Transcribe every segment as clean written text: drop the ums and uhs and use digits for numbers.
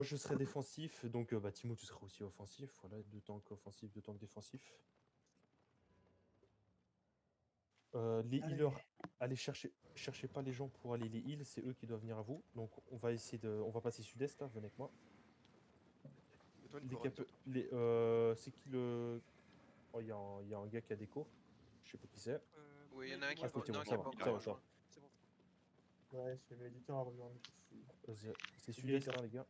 je serai défensif, donc bah, Timo, tu seras aussi offensif. Voilà, 2 tanks offensifs, 2 tanks défensifs. Les Allez. healers, allez cherchez pas les gens pour aller les heal, c'est eux qui doivent venir à vous. Donc on va essayer de. On va passer sud-est là, venez avec moi. Et toi, une Les couronne cap... sur toi. les, c'est qui le. Oh, il y a un gars qui a déco. Je sais pas qui c'est. Oui, il y en a un qui Ah, est pas c'était bon, non, qui ça est va, pas ça encore va, ça va. rejoint. C'est bon. Ouais, c'est l'éditeur à rejoindre ici. C'est sud-est là, les gars.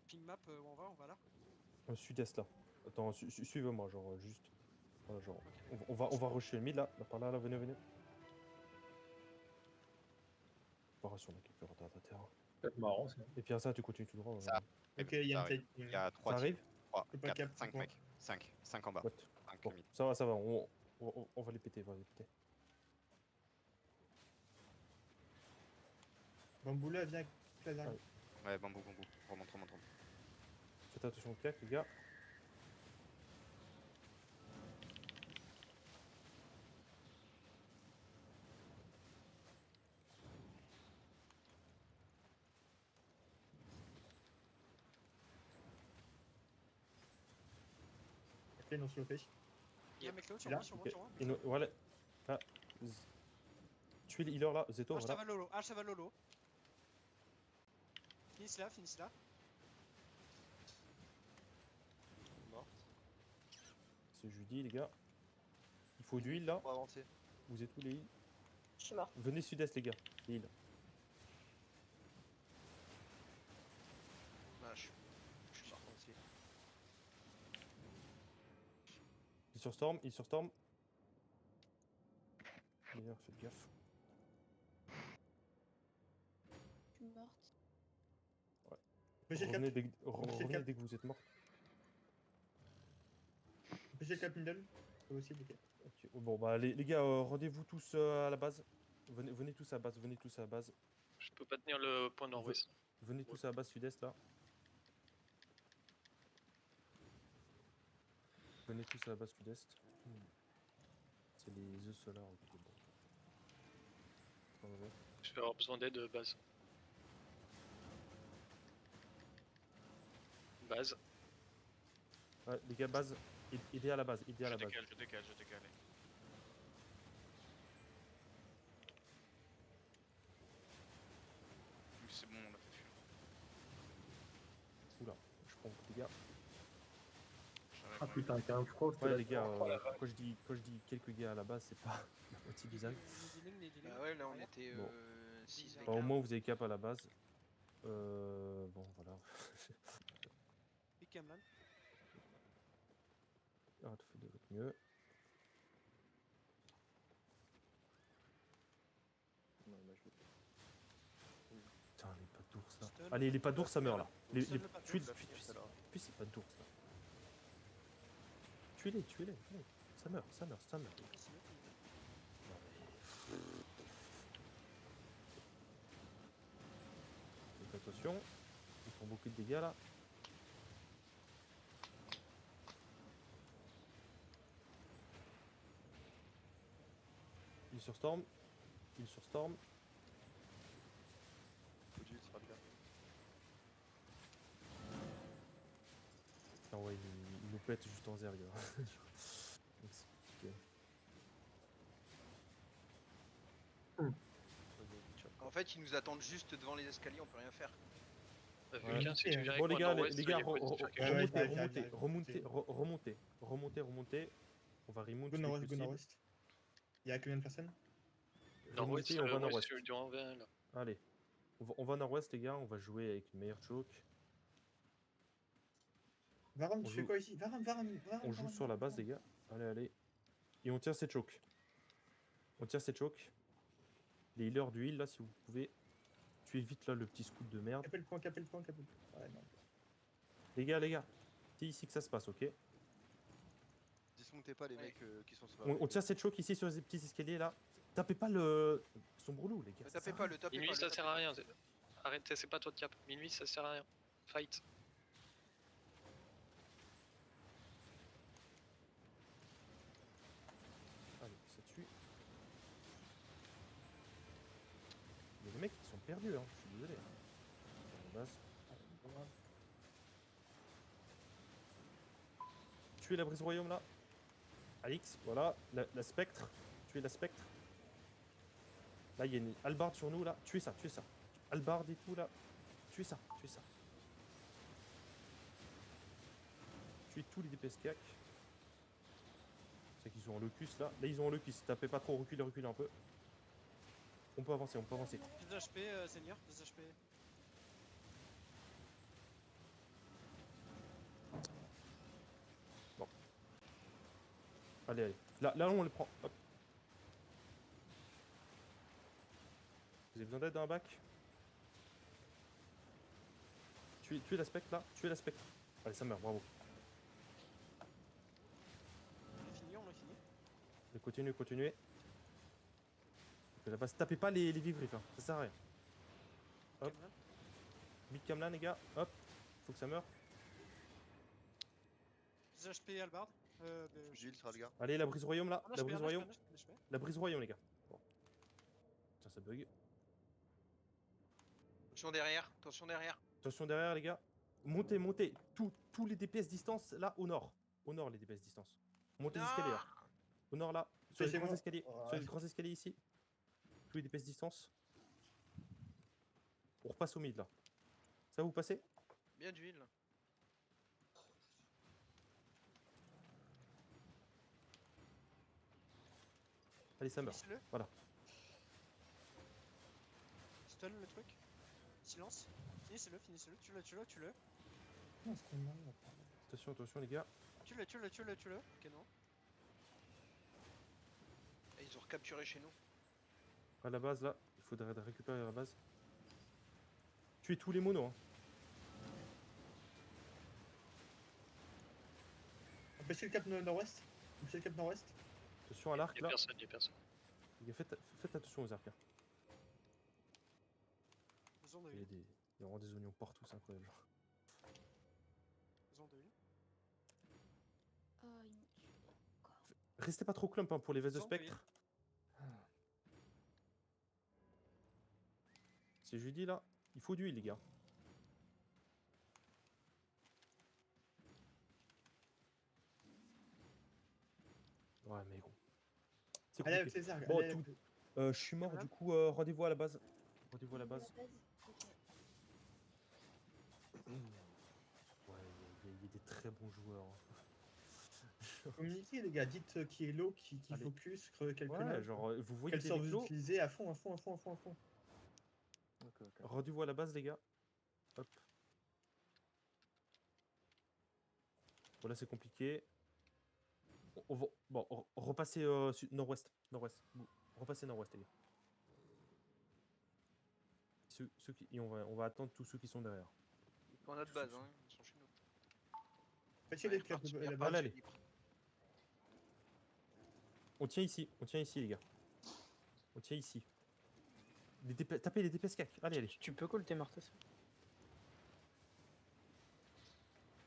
Ping map, où on va là. Sud-est là. Attends, suivez-moi, genre juste. Voilà, genre. On va rusher le mid là, par là, venez, venez. Préparation, on a quelques retardataires. C'est marrant ça. Et puis à ça, tu continues tout droit. Ça. Ok, il y a une arrive. tête. Il y a Ça 3 arrive teams. 3, Je peux pas 4, cap, 5 pourquoi mecs. 5 en bas. What 5 Bon, mid. ça va, on va les péter, on va les péter. Bamboula, viens avec la dernière. Ouais. Ouais, bambou. Remonte. Faites attention au claque, les gars. Ok, non, slow face. Il y a un mec là-haut, sur Là, moi, sur moi, Ok. sur moi. Et voilà. Ah, tuez les healers là, Zeto, Ah, ça voilà. va Lolo, ça va Lolo. Finisse là. Mort. C'est Judy, les gars. Il faut du heal là. Pour avancer. Vous êtes où les heals? Je suis mort. Venez sud-est, les gars. Les heals. Ah, je suis mort aussi. Il sur Storm. Les gars, faites gaffe. Je suis morte. Pêchez le cap. Revenez dès que vous êtes mort. Pêchez le cap middle. C'est possible, ok. Ok. Bon, bah, les gars, rendez-vous tous à la base. Venez tous à la base. Je peux pas tenir le point nord-ouest. Venez tous à la base sud-est là. Venez tous à la base sud-est. C'est les œufs solaires. Ok, bon. Ouais. Je vais avoir besoin d'aide base. Base. Ouais, les gars, base. Aidez à la base. Je décale. C'est bon, on l'a fait fuir. Oula, je prends les gars. Ah putain, qu'un frost. Ouais, les gars, quand je dis quelques gars à la base, c'est pas la moitié des actes. Ah ouais, là on était Bon. 6 Bah, au moins, vous avez cap à la base. Bon, voilà. Pick Cameron. Ah, tu fais de votre mieux. Putain, les pas d'ours là. Stun. Allez, les pas d'ours, ça meurt là. Stun le pas Tuez-les. d'ours. Puis c'est pas d'ours là. Tuez-les. Ça meurt. Faites attention. Ils font beaucoup de dégâts là. Il sur Storm. Coup de vue, ce sera bien. Ah ouais, il nous pète juste en zère, les gars. C'est compliqué. En fait, ils nous attendent juste devant les escaliers, on peut rien faire. Vulcain, si tu viens Bon, avec les moi gars, nord-ouest, les gars, il y a pas de difficulté. remontez. On va remonter. Go nord-ouest. Il y a combien de personnes? Nord-ouest, Remontez, on va nord-ouest. celui du renvers, là. Allez. On va nord-ouest, les gars. On va jouer avec une meilleure choke. Varam, On tu joue- fais quoi ici? Varam. On joue sur la base, les gars. Allez. Et on tire cette choke. Les healers du heal, là, si vous pouvez. Tuez vite, là, le petit scout de merde. Capez le point. Ouais, non. Les gars. C'est ici que ça se passe, ok? Dismontez pas les mecs qui sont sur la On tire cette choke ici sur les petits escaliers, là. Tapez pas le... Son brûlot, les gars. Ne tapez pas, le tapez Minuit, pas. ça sert à rien. Arrête, c'est pas toi de cap. Minuit, ça sert à rien. Fight. Allez, ça tue. Il y a des mecs qui sont perdus, hein. Je suis désolé. Hein. Sur la base. Tuez la brise royaume là. Alix, voilà. La spectre. Tuez la spectre. Là, il y a une hallebarde sur nous là. Tuez ça, tuez ça. Hallebarde et tout là. Tuez ça, tuez ça. Tuez tous les DPS CAC. C'est qu'ils sont en locus là. Là, ils ont en locus. Tapez pas trop, reculez, reculez un peu. On peut avancer, on peut avancer. 2 HP, Seigneur, 2 HP. Allez, allez. Là, on le prend. Hop. Vous avez besoin d'aide dans un bac? Tuez la spectre là. Tuez la spectre. Allez, ça meurt, bravo. On l'a fini, on l'a fini. Allez, continuez, continuez. La base, tapez pas les vivrives, hein. Ça sert à rien. Hop. Cameron. Big Camlan, les gars. Hop. Faut que ça meure. 2 HP, Albard. J'ultre, Algar. Allez, la brise royaume là. Un La HP, brise un royaume. HP, un HP. La brise royaume, les gars. Bon. Tiens, ça bug. Attention derrière, attention derrière. Attention derrière, les gars. Montez, montez. Tous les DPS distance là au nord. Au nord, les DPS distance. Montez les escaliers là. Au nord là. Sur les C'est grands bon. escaliers. Ouais. Sur les grands escaliers ici. Tous les DPS distance. On repasse au mid là. Ça vous passez? Bien d'huile. Allez, ça meurt. Finissez-le. Voilà. Stun le truc. Silence. Finissez-le, finissez-le. Tue-le, tue-le, tue-le. Non, ce qu'on arrive à faire. Attention, attention, les gars. Tue-le, tue-le, tue-le, tue-le. Ok, non. Et ils ont recapturé chez nous. À la base là. Il faudrait récupérer la base. Tuez tous les monos. Hein. Empêchez le cap nord-ouest. Empêchez le cap nord-ouest. Attention à l'arc Y'a là. personne, y'a personne. Les gars, faites attention aux arcs. Hein. Besoin de Il y a heal. des. Il y a vraiment des oignons partout, c'est incroyable. Genre. Besoin de heal. Ah, il me tue encore. Restez pas trop clump hein, pour les vestes de Besoin de spectre. C'est jeudi là. Il faut du heal, les gars. Ouais, mais gros. C'est Allez avec compliqué. César. Bon, allez, tout- avec- Je suis mort, Voilà. du coup, rendez-vous à la base. Rendez-vous à la base. La base. Ok. Ouais, il y a des très bons joueurs. Hein. Communiquez les gars, dites qui est low, qui Allez. focus, quelques Ouais, notes. genre, vous voyez Quel des sort vous clos. utilisez à fond, à fond, à fond, à fond, à fond. Rendez-vous à la base, les gars. Hop. Bon, là, c'est compliqué. On va... Bon, repasser nord-ouest. Nord-ouest. Repassez nord-ouest, les gars. Ceux qui... Et on va attendre tous ceux qui sont derrière. Pour notre base, hein. Ils sont chez nous. Faites Ouais, les cap parti, la bien base. parti, allez. libre. On tient ici, les gars. On tient ici. Tapez les DPS CAC. Allez, allez. Tu peux colter Marthas?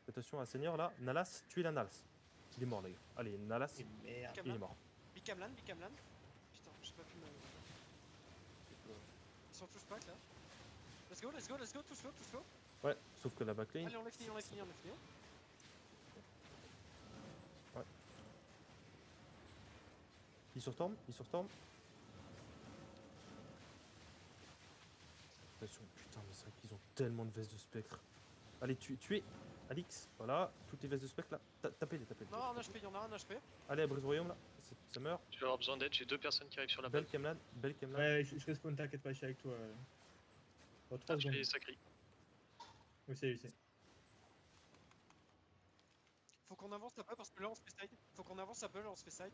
Attention à Seigneur là. Nalas, tuez la Nalas. Il est mort, les gars. Allez, Nalas, Et merde. il est mort. Big Camlan, Big Camlan. Putain, j'ai pas pu me. Ils sont tous pack là. Let's go, let's go, let's go, tous low, tous low. Ouais, sauf que la backlane. Allez, on l'a fini, on l'a fini, on l'a fini. Il sur Storm, il sur Storm. Attention, putain, mais c'est vrai qu'ils ont tellement de vestes de spectre. Allez, tuez Alix, voilà, toutes les vestes de spectre là. Tapez-les, tapez-les. Non, un HP, il y en a un HP. Allez, à Brise Royaume là, ça meurt. Je vais avoir besoin d'aide, j'ai 2 personnes qui arrivent sur la base. Belle Kemlan. Ouais, je respawn, t'inquiète pas, je suis avec toi. Dans 3 Je secondes. fais sacré. Oui, c'est réussi. Faut qu'on avance un peu parce que là on se fait side. Faut qu'on avance un peu, là on se fait side.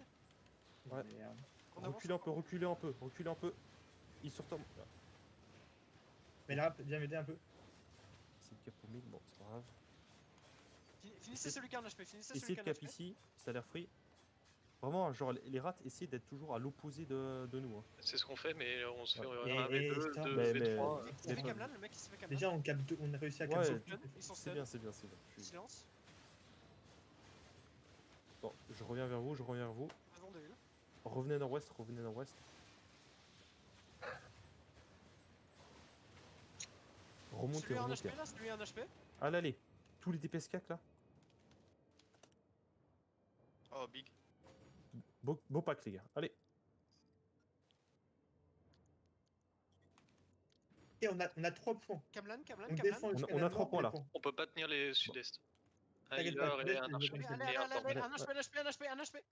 Ouais. Merde. On avance Reculez un peu, reculez un peu, reculez un peu. Il sur Storm. Mais là, viens m'aider un peu. C'est le cap au mid, bon, c'est pas grave. Finissez celui qui a un HP, finissez celui Essayez qui de a un cap HP. ici, ça a l'air free. Vraiment, genre, les rats, essayez d'être toujours à l'opposé de nous. Hein. C'est ce qu'on fait, mais on se fait Ouais. un Et V2, Storm. 2 Mais- V3. Il se fait mais- Camlan, le mec il se fait Camlan. Déjà, on a réussi à Ouais, capter. Ils sont C'est stun. bien, c'est bien, c'est bien. Silence. Bon, je reviens vers vous, je reviens vers vous. Besoin de heal. Revenez nord-ouest, revenez nord-ouest. Remontez, Celui a un remontez. HP là, celui a un HP. Allez, allez. Tous les DPS CAC là. Oh, big. Beau pack, les gars. Allez. Et on a 3 points. Camelan, Camelan, On Camelan. défend On a jusqu'à 3 la mort, points, là. On peut pas tenir les sud-est. Un T'inquiète healer pas, et laisse un les archer. mecs en Allez, train de Et un tank. un HP, un HP.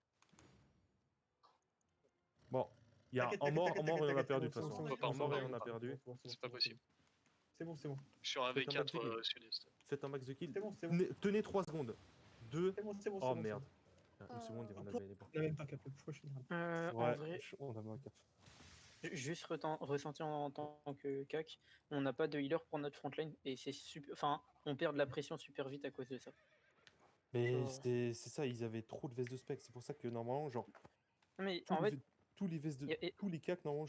Bon. Il y a T'inquiète, en mort, t'inquiète, et on a t'inquiète, perdu de c'est toute bon, façon. c'est On peut pas En en mort et faire on a perdu. C'est pas possible. C'est bon, c'est bon. Je suis en Faites un V4 max de kill. sud-est. Faites un max de kill. C'est bon, c'est bon. Tenez 3 secondes. 2. C'est bon, c'est bon. Oh c'est bon, merde. c'est Une seconde, il va en bon. avoir les bras. On a même pas capé. Pourquoi je suis là En Ouais, vrai, on a mis un cap. juste ressenti en tant que CAC, on n'a pas de healer pour notre frontline et c'est super. Enfin, on perd de la pression super vite à cause de ça. Mais Genre- c'est ça, ils avaient trop de vestes de spec. C'est pour ça que normalement, genre, Mais tous en les, fait, tous les vestes de, y a- et- tous les CAC, normalement,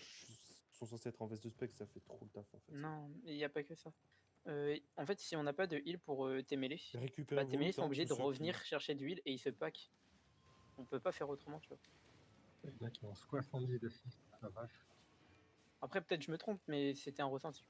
sont censés être en veste de spec. Ça fait trop le taf en fait. non, il n'y a pas que ça. En fait, si on n'a pas de heal pour tes mêlés, Récupérez tes vos mêlés ults, sont hein, obligés de tous ceux qui- revenir chercher du heal et ils se pack. On peut pas faire autrement, tu vois. Il y en a qui ont 70 de 6, la vache. Après, peut-être je me trompe, mais c'était un ressenti.